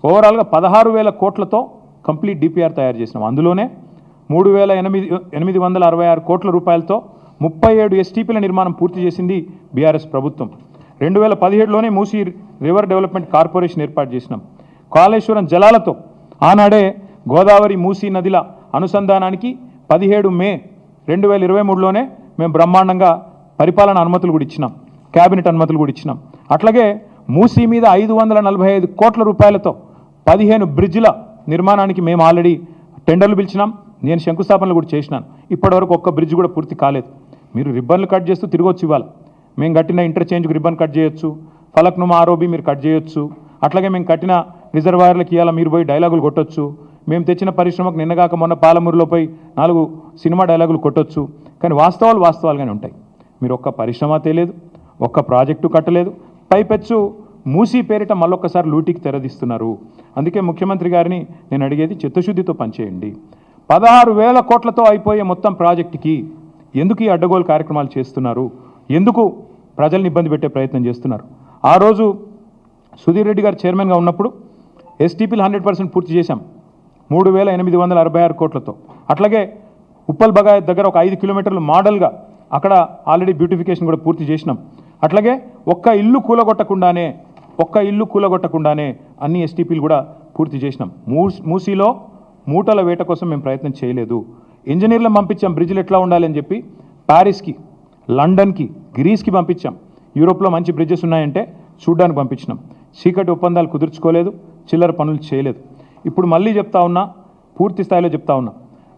ఓవరాల్గా 16,000 కోట్లతో complete DPR తయారు చేసినాం. అందులోనే 3,866 కోట్ల రూపాయలతో 37 ఎస్టీపీల నిర్మాణం పూర్తి చేసింది బీఆర్ఎస్ ప్రభుత్వం. 2017లోనే మూసీ రివర్ డెవలప్మెంట్ కార్పొరేషన్ ఏర్పాటు చేసినాం. కాళేశ్వరం జలాలతో ఆనాడే గోదావరి మూసీ నదిల అనుసంధానానికి 17 మే 2023లోనే మేము బ్రహ్మాండంగా పరిపాలన అనుమతులు కూడా ఇచ్చినాం, క్యాబినెట్ అనుమతులు కూడా ఇచ్చినాం. అట్లాగే మూసీ మీద 545 కోట్ల రూపాయలతో 15 బ్రిడ్జిల నిర్మాణానికి మేము ఆల్రెడీ టెండర్లు పిలిచినాం. నేను శంకుస్థాపనలు కూడా చేసినాను. ఇప్పటివరకు ఒక్క బ్రిడ్జ్ కూడా పూర్తి కాలేదు. మీరు రిబ్బన్లు కట్ చేస్తూ తిరగొచ్చు. ఇవ్వాలి మేము కట్టిన ఇంటర్చేంజ్కి రిబ్బన్ కట్ చేయొచ్చు, ఫలక్నుమా ఆరోబి మీరు కట్ చేయొచ్చు. అట్లాగే మేము కట్టిన రిజర్వాయర్లకి ఇవాళ మీరు పోయి డైలాగులు కొట్టొచ్చు. మేము తెచ్చిన పరిశ్రమకు నిన్నగాక మొన్న పాలమూరులో పోయి 4 సినిమా డైలాగులు కొట్టొచ్చు. కానీ వాస్తవాలుగానే ఉంటాయి. మీరు ఒక్క పరిశ్రమ తేలేదు, ఒక్క ప్రాజెక్టు కట్టలేదు, పైపెచ్చు మూసీ పేరిట మళ్ళొక్కసారి లూటీకి తెరదీస్తున్నారు. అందుకే ముఖ్యమంత్రి గారిని నేను అడిగేది చిత్తశుద్ధితో పనిచేయండి. 16,000 కోట్లతో అయిపోయే మొత్తం ప్రాజెక్టుకి ఎందుకు ఈ అడ్డగోలు కార్యక్రమాలు చేస్తున్నారు? ఎందుకు ప్రజల్ని ఇబ్బంది పెట్టే ప్రయత్నం చేస్తున్నారు? ఆ రోజు సుధీర్ రెడ్డి గారు చైర్మన్గా ఉన్నప్పుడు ఎస్టీపీలు 100% పూర్తి చేశాం 3,866 కోట్లతో. అట్లాగే ఉప్పల్ బగాయత్ దగ్గర ఒక 5 కిలోమీటర్లు మోడల్గా అక్కడ ఆల్రెడీ బ్యూటిఫికేషన్ కూడా పూర్తి చేసినాం. అట్లాగే ఒక్క ఇల్లు కూలగొట్టకుండానే అన్ని ఎస్టీపీలు కూడా పూర్తి చేసినాం. మూసీలో మూటల వేట కోసం మేము ప్రయత్నం చేయలేదు. ఇంజనీర్లను పంపించాం బ్రిడ్జ్లు ఎట్లా ఉండాలి అని చెప్పి. ప్యారిస్కి, లండన్కి, గ్రీస్కి పంపించాం. యూరోప్లో మంచి బ్రిడ్జెస్ ఉన్నాయంటే చూడ్డానికి పంపించినాం. చీకటి ఒప్పందాలు కుదుర్చుకోలేదు, చిల్లర పనులు చేయలేదు. ఇప్పుడు మళ్ళీ చెప్తా ఉన్నా, పూర్తి స్థాయిలో చెప్తా ఉన్నా,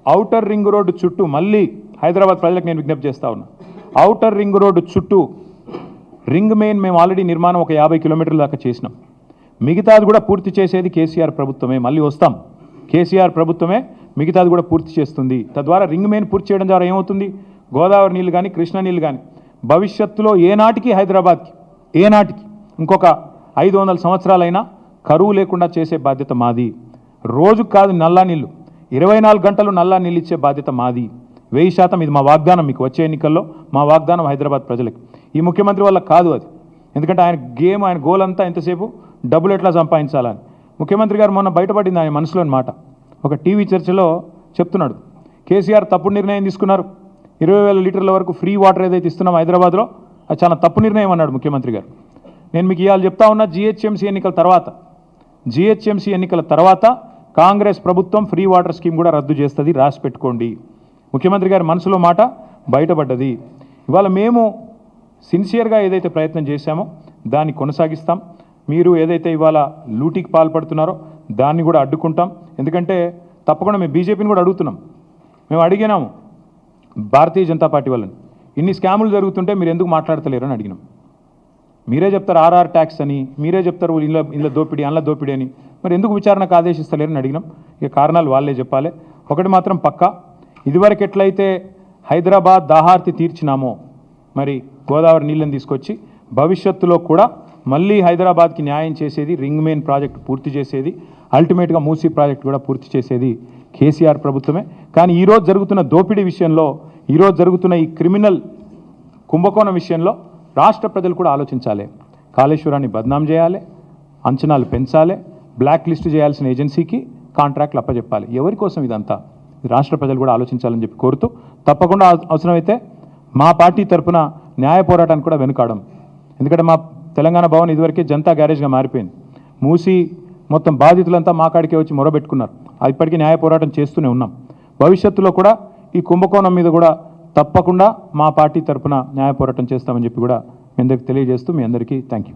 ఔటర్ రింగ్ రోడ్డు చుట్టూ మళ్ళీ హైదరాబాద్ ప్రజలకు నేను విజ్ఞప్తి చేస్తా ఉన్నా. ఔటర్ రింగ్ రోడ్డు చుట్టూ రింగ్ మెయిన్ మేము ఆల్రెడీ నిర్మాణం ఒక 50 కిలోమీటర్ల దాకా చేసినాం. మిగతాది కూడా పూర్తి చేసేది కేసీఆర్ ప్రభుత్వమే. మళ్ళీ వస్తాం, కేసీఆర్ ప్రభుత్వమే మిగతాది కూడా పూర్తి చేస్తుంది. తద్వారా రింగ్ మెయిన్ పూర్తి చేయడం ద్వారా ఏమవుతుంది? గోదావరి నీళ్ళు కానీ, కృష్ణా నీళ్ళు కానీ భవిష్యత్తులో ఏనాటికి హైదరాబాద్కి ఇంకొక 500 సంవత్సరాలైనా కరువు లేకుండా చేసే బాధ్యత మాది. రోజుకు కాదు నల్లా నీళ్ళు, 24 గంటలు నల్లా నీళ్ళు ఇచ్చే బాధ్యత మాది. 1000% ఇది మా వాగ్దానం. మీకు వచ్చే ఎన్నికల్లో మా వాగ్దానం హైదరాబాద్ ప్రజలకు. ఈ ముఖ్యమంత్రి వల్ల కాదు అది. ఎందుకంటే ఆయన గోల్ అంతా ఎంతసేపు డబ్బులు ఎట్లా సంపాదించాలని. ముఖ్యమంత్రి గారు మొన్న బయటపడింది ఆయన మనసులోని మాట. ఒక టీవీ చర్చలో చెప్తున్నాడు, కేసీఆర్ తప్పుడు నిర్ణయం తీసుకున్నారు. 20,000 లీటర్ల వరకు ఫ్రీ వాటర్ ఏదైతే ఇస్తున్నాం హైదరాబాద్లో అది చాలా తప్పు నిర్ణయం అన్నాడు ముఖ్యమంత్రి గారు. నేను మీకు ఇవాళ చెప్తా ఉన్నా, జిహెచ్ఎంసీ ఎన్నికల తర్వాత కాంగ్రెస్ ప్రభుత్వం ఫ్రీ వాటర్ స్కీమ్ కూడా రద్దు చేస్తుంది, రాసి పెట్టుకోండి. ముఖ్యమంత్రి గారి మనసులో మాట బయటపడ్డది. ఇవాళ మేము సిన్సియర్గా ఏదైతే ప్రయత్నం చేశామో దాన్ని కొనసాగిస్తాం. మీరు ఏదైతే ఇవాళ లూటీకి పాల్పడుతున్నారో దాన్ని కూడా అడ్డుకుంటాం. ఎందుకంటే తప్పకుండా మేము బీజేపీని కూడా అడుగుతున్నాం. మేము అడిగినాము భారతీయ జనతా పార్టీ వాళ్ళని, ఇన్ని స్కాములు జరుగుతుంటే మీరు ఎందుకు మాట్లాడతలేరు అని అడిగినాం. మీరే చెప్తారు ఆర్ఆర్ ట్యాక్స్ అని, మీరే చెప్తారు ఇళ్ళ దోపిడీ అందులో దోపిడీ అని, మరి ఎందుకు విచారణకు ఆదేశిస్తలేరని అడిగినాం. ఇక కారణాలు వాళ్ళే చెప్పాలి. ఒకటి మాత్రం పక్కా, ఇదివరకు ఎట్లయితే హైదరాబాద్ దాహార్తి తీర్చినామో మరి గోదావరి నీళ్ళని తీసుకొచ్చి భవిష్యత్తులో కూడా మళ్ళీ హైదరాబాద్కి న్యాయం చేసేది, రింగ్ మెయిన్ ప్రాజెక్ట్ పూర్తి చేసేది, అల్టిమేట్గా మూసీ ప్రాజెక్ట్ కూడా పూర్తి చేసేది కేసీఆర్ ప్రభుత్వమే. కానీ ఈరోజు జరుగుతున్న దోపిడీ విషయంలో, ఈరోజు జరుగుతున్న ఈ క్రిమినల్ కుంభకోణం విషయంలో రాష్ట్ర ప్రజలు కూడా ఆలోచించాలి. కాళేశ్వరాన్ని బద్నాం చేయాలి, అంచనాలు పెంచాలి, బ్లాక్ లిస్ట్ చేయాల్సిన ఏజెన్సీకి కాంట్రాక్ట్లు అప్పచెప్పాలి. ఎవరి కోసం ఇదంతా? రాష్ట్ర ప్రజలు కూడా ఆలోచించాలని చెప్పి కోరుతూ, తప్పకుండా అవసరమైతే మా పార్టీ తరఫున న్యాయ పోరాటానికి కూడా వెనుకాడం. ఎందుకంటే మా తెలంగాణ భవన్ ఇదివరకే జనతా గ్యారేజ్గా మారిపోయింది. మూసి మొత్తం బాధితులంతా మా కాడికే వచ్చి మొరబెట్టుకున్నారు. ఇప్పటికీ న్యాయ పోరాటం చేస్తూనే ఉన్నాం. భవిష్యత్తులో కూడా ఈ కుంభకోణం మీద కూడా తప్పకుండా మా పార్టీ తరఫున న్యాయ పోరాటం చేస్తామని చెప్పి కూడా మీ అందరికీ తెలియజేస్తూ, మీ అందరికీ థ్యాంక్ యూ.